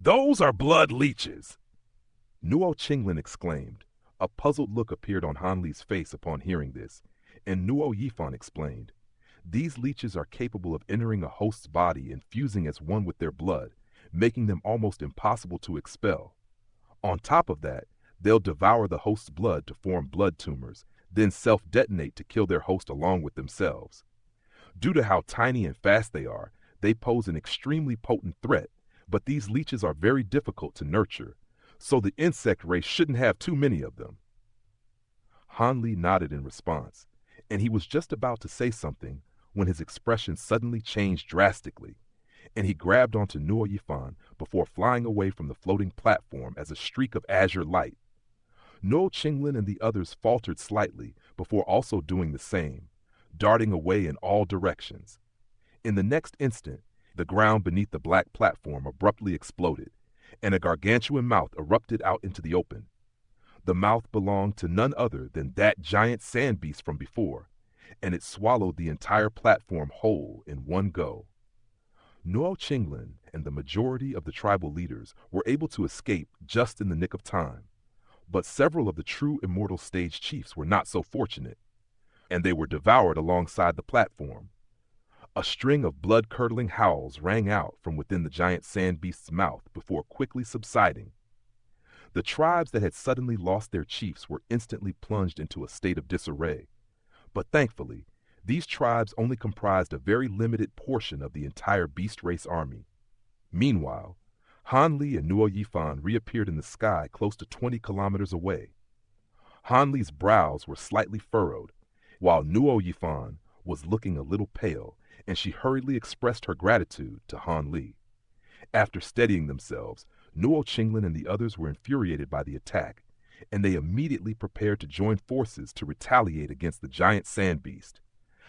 Those are blood leeches! Nuo Qinglin exclaimed. A puzzled look appeared on Han Li's face upon hearing this, and Nuo Yifan explained. These leeches are capable of entering a host's body and fusing as one with their blood, making them almost impossible to expel. On top of that, they'll devour the host's blood to form blood tumors, then self-detonate to kill their host along with themselves. Due to how tiny and fast they pose an extremely potent threat, but these leeches are very difficult to nurture, so the insect race shouldn't have too many of them. Han Li nodded in response, and he was just about to say something when his expression suddenly changed drastically, and he grabbed onto Nuo Yifan before flying away from the floating platform as a streak of azure light. Nuo Qinglin and the others faltered slightly before also doing the same, darting away in all directions. In the next instant, the ground beneath the black platform abruptly exploded, and a gargantuan mouth erupted out into the open. The mouth belonged to none other than that giant sand beast from before, and it swallowed the entire platform whole in one go. Nuo Qinglin and the majority of the tribal leaders were able to escape just in the nick of time, but several of the true immortal stage chiefs were not so fortunate, and they were devoured alongside the platform. A string of blood-curdling howls rang out from within the giant sand beast's mouth before quickly subsiding. The tribes that had suddenly lost their chiefs were instantly plunged into a state of disarray, but thankfully, these tribes only comprised a very limited portion of the entire beast race army. Meanwhile, Han Li and Nuo Yifan reappeared in the sky close to 20 kilometers away. Han Li's brows were slightly furrowed, while Nuo Yifan was looking a little pale, and she hurriedly expressed her gratitude to Han Li. After steadying themselves, Nuo Qinglin and the others were infuriated by the attack, and they immediately prepared to join forces to retaliate against the giant sand beast.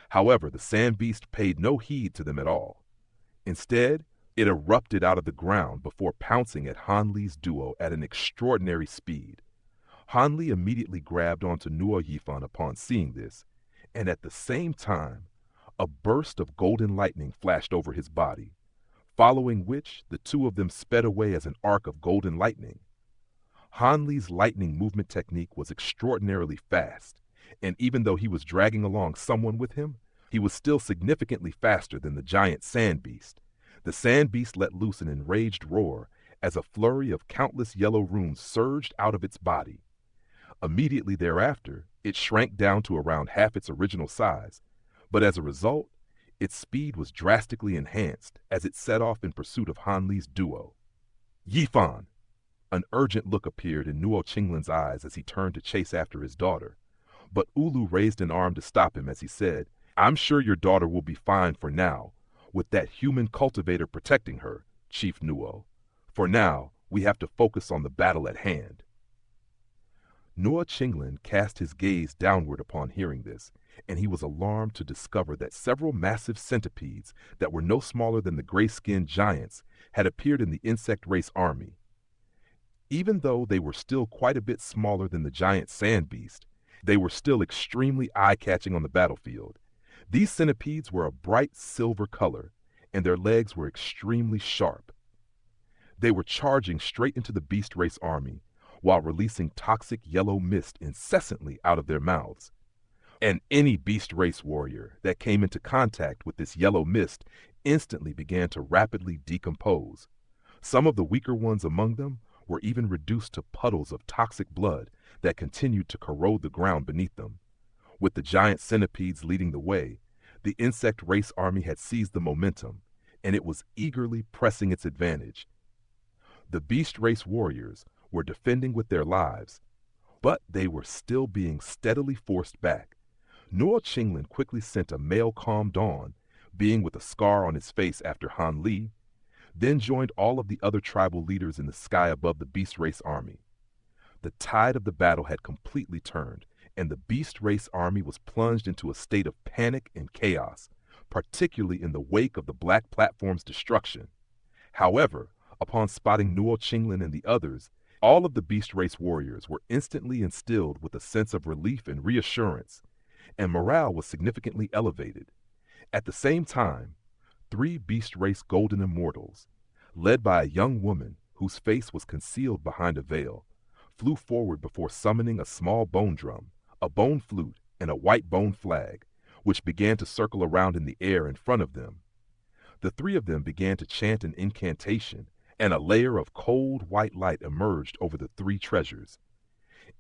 However, the sand beast paid no heed to them at all. Instead, it erupted out of the ground before pouncing at Han Li's duo at an extraordinary speed. Han Li immediately grabbed onto Nuo Yifan upon seeing this, and at the same time, a burst of golden lightning flashed over his body, following which the two of them sped away as an arc of golden lightning. Han Li's lightning movement technique was extraordinarily fast, and even though he was dragging along someone with him, he was still significantly faster than the giant sand beast. The sand beast let loose an enraged roar as a flurry of countless yellow runes surged out of its body. Immediately thereafter, it shrank down to around half its original size, but as a result, its speed was drastically enhanced as it set off in pursuit of Han Li's duo. Yifan! An urgent look appeared in Nuo Qinglin's eyes as he turned to chase after his daughter, but Ulu raised an arm to stop him as he said, "I'm sure your daughter will be fine for now, with that human cultivator protecting her, Chief Nuo. For now, we have to focus on the battle at hand." Nuo Qinglin cast his gaze downward upon hearing this, and he was alarmed to discover that several massive centipedes that were no smaller than the gray-skinned giants had appeared in the insect race army. Even though they were still quite a bit smaller than the giant sand beast, they were still extremely eye-catching on the battlefield. These centipedes were a bright silver color, and their legs were extremely sharp. They were charging straight into the beast race army, while releasing toxic yellow mist incessantly out of their mouths. And any beast race warrior that came into contact with this yellow mist instantly began to rapidly decompose. Some of the weaker ones among them were even reduced to puddles of toxic blood that continued to corrode the ground beneath them. With the giant centipedes leading the way, the insect race army had seized the momentum, and it was eagerly pressing its advantage. The beast race warriors were defending with their lives, but they were still being steadily forced back. Nuo Qinglin quickly sent a male calm dawn, being with a scar on his face after Han Li, then joined all of the other tribal leaders in the sky above the beast race army. The tide of the battle had completely turned, and the beast race army was plunged into a state of panic and chaos, particularly in the wake of the black platform's destruction. However, upon spotting Nuo Qinglin and the others, all of the beast race warriors were instantly instilled with a sense of relief and reassurance, and morale was significantly elevated. At the same time, 3 beast race golden immortals, led by a young woman whose face was concealed behind a veil, flew forward before summoning a small bone drum, a bone flute, and a white bone flag, which began to circle around in the air in front of them. The three of them began to chant an incantation, and a layer of cold white light emerged over the three treasures.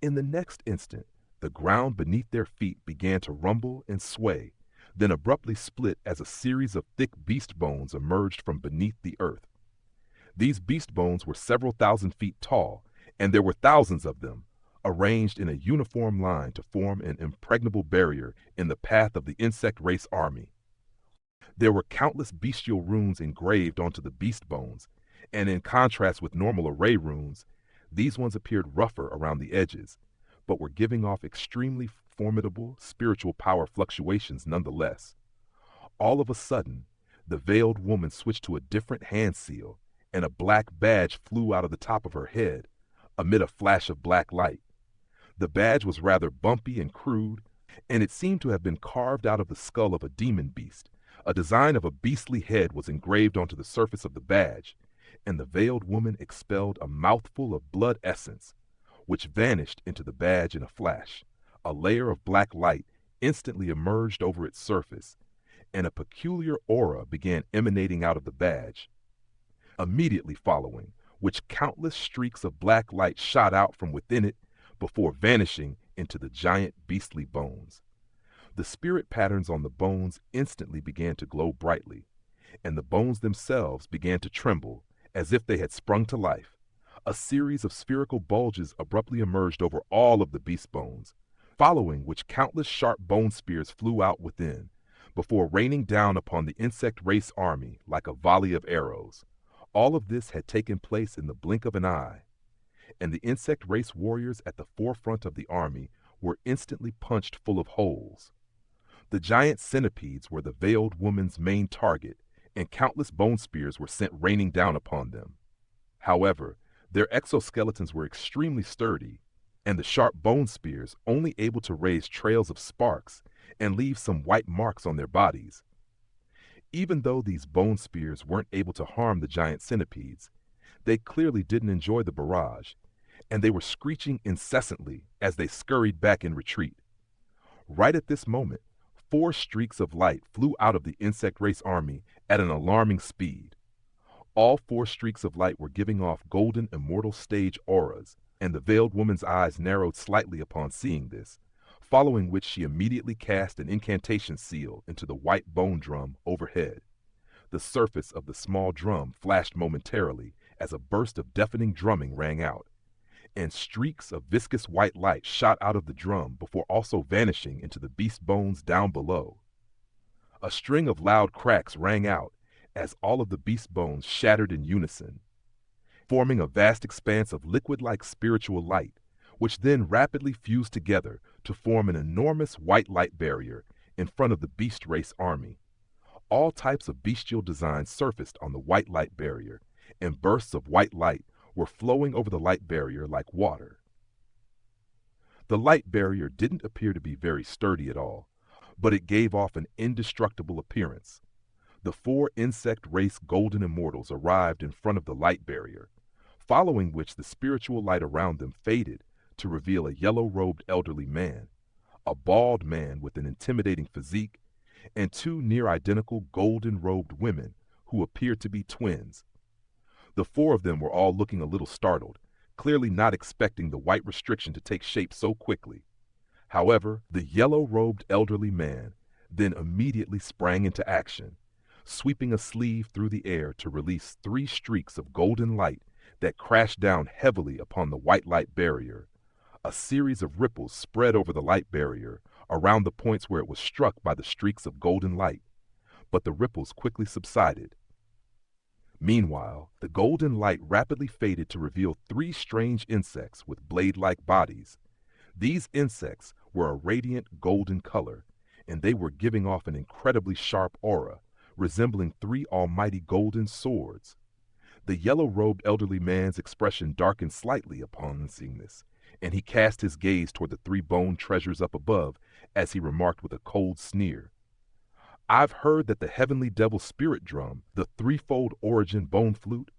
In the next instant, the ground beneath their feet began to rumble and sway, then abruptly split as a series of thick beast bones emerged from beneath the earth. These beast bones were several thousand feet tall, and there were thousands of them, arranged in a uniform line to form an impregnable barrier in the path of the insect race army. There were countless bestial runes engraved onto the beast bones, and in contrast with normal array runes, these ones appeared rougher around the edges, but were giving off extremely formidable spiritual power fluctuations nonetheless. All of a sudden, the veiled woman switched to a different hand seal, and a black badge flew out of the top of her head, amid a flash of black light. The badge was rather bumpy and crude, and it seemed to have been carved out of the skull of a demon beast. A design of a beastly head was engraved onto the surface of the badge, and the veiled woman expelled a mouthful of blood essence, which vanished into the badge in a flash. A layer of black light instantly emerged over its surface, and a peculiar aura began emanating out of the badge. Immediately following, which countless streaks of black light shot out from within it before vanishing into the giant beastly bones. The spirit patterns on the bones instantly began to glow brightly, and the bones themselves began to tremble as if they had sprung to life. A series of spherical bulges abruptly emerged over all of the beast bones, following which countless sharp bone spears flew out within, before raining down upon the insect race army like a volley of arrows. All of this had taken place in the blink of an eye, and the insect race warriors at the forefront of the army were instantly punched full of holes. The giant centipedes were the veiled woman's main target, and countless bone spears were sent raining down upon them. However, their exoskeletons were extremely sturdy, and the sharp bone spears only able to raise trails of sparks and leave some white marks on their bodies. Even though these bone spears weren't able to harm the giant centipedes, they clearly didn't enjoy the barrage, and they were screeching incessantly as they scurried back in retreat. Right at this moment, 4 streaks of light flew out of the insect race army at an alarming speed. All 4 streaks of light were giving off golden immortal stage auras, and the veiled woman's eyes narrowed slightly upon seeing this, following which she immediately cast an incantation seal into the white bone drum overhead. The surface of the small drum flashed momentarily as a burst of deafening drumming rang out, and streaks of viscous white light shot out of the drum before also vanishing into the beast bones down below. A string of loud cracks rang out as all of the beast bones shattered in unison, forming a vast expanse of liquid-like spiritual light, which then rapidly fused together to form an enormous white light barrier in front of the beast race army. All types of bestial designs surfaced on the white light barrier, and bursts of white light were flowing over the light barrier like water. The light barrier didn't appear to be very sturdy at all, but it gave off an indestructible appearance. The 4 insect race golden immortals arrived in front of the light barrier, following which the spiritual light around them faded to reveal a yellow-robed elderly man, a bald man with an intimidating physique, and 2 near-identical golden-robed women who appeared to be twins. The 4 of them were all looking a little startled, clearly not expecting the white restriction to take shape so quickly. However, the yellow-robed elderly man then immediately sprang into action, sweeping a sleeve through the air to release 3 streaks of golden light that crashed down heavily upon the white light barrier. A series of ripples spread over the light barrier around the points where it was struck by the streaks of golden light, but the ripples quickly subsided. Meanwhile, the golden light rapidly faded to reveal 3 strange insects with blade-like bodies. These insects were a radiant golden color, and they were giving off an incredibly sharp aura, resembling 3 almighty golden swords. The yellow-robed elderly man's expression darkened slightly upon seeing this, and he cast his gaze toward the 3 bone treasures up above as he remarked with a cold sneer, "I've heard that the heavenly devil spirit drum, the 3-fold origin bone flute,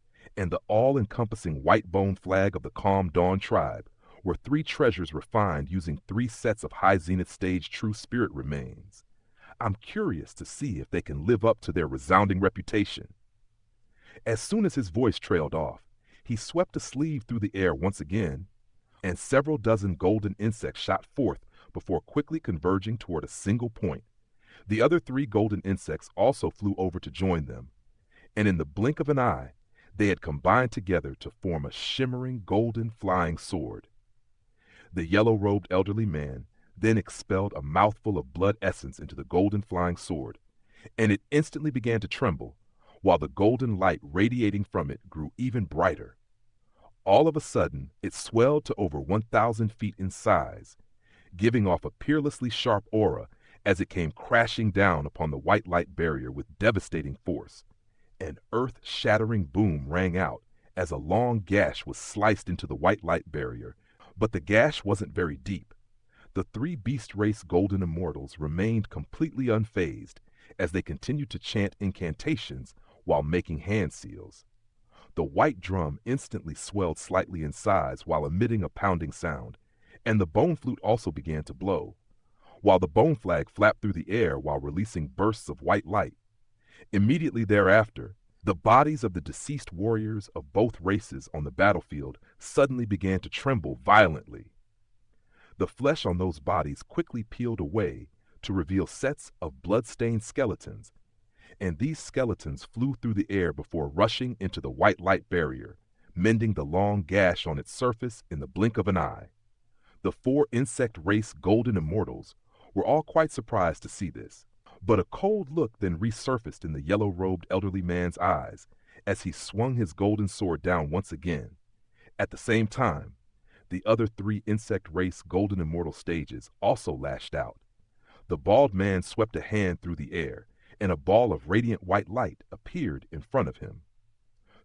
and the all-encompassing white-bone flag of the Calm Dawn tribe, where 3 treasures refined using 3 sets of high zenith stage true spirit remains. I'm curious to see if they can live up to their resounding reputation. As soon as his voice trailed off, he swept a sleeve through the air once again, and several dozen golden insects shot forth before quickly converging toward a single point. The other 3 golden insects also flew over to join them, and in the blink of an eye, they had combined together to form a shimmering golden flying sword. The yellow-robed elderly man then expelled a mouthful of blood essence into the golden flying sword, and it instantly began to tremble, while the golden light radiating from it grew even brighter. All of a sudden, it swelled to over 1,000 feet in size, giving off a peerlessly sharp aura as it came crashing down upon the white light barrier with devastating force. An earth-shattering boom rang out as a long gash was sliced into the white light barrier, but the gash wasn't very deep. The 3 beast race golden immortals remained completely unfazed as they continued to chant incantations while making hand seals. The white drum instantly swelled slightly in size while emitting a pounding sound, and the bone flute also began to blow, while the bone flag flapped through the air while releasing bursts of white light. Immediately thereafter, the bodies of the deceased warriors of both races on the battlefield suddenly began to tremble violently. The flesh on those bodies quickly peeled away to reveal sets of blood-stained skeletons, and these skeletons flew through the air before rushing into the white light barrier, mending the long gash on its surface in the blink of an eye. The 4 insect race golden immortals were all quite surprised to see this, but a cold look then resurfaced in the yellow-robed elderly man's eyes as he swung his golden sword down once again. At the same time, the other 3 insect race golden immortal stages also lashed out. The bald man swept a hand through the air, and a ball of radiant white light appeared in front of him.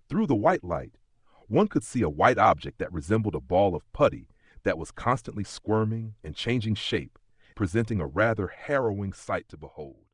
Through the white light, one could see a white object that resembled a ball of putty that was constantly squirming and changing shape, presenting a rather harrowing sight to behold.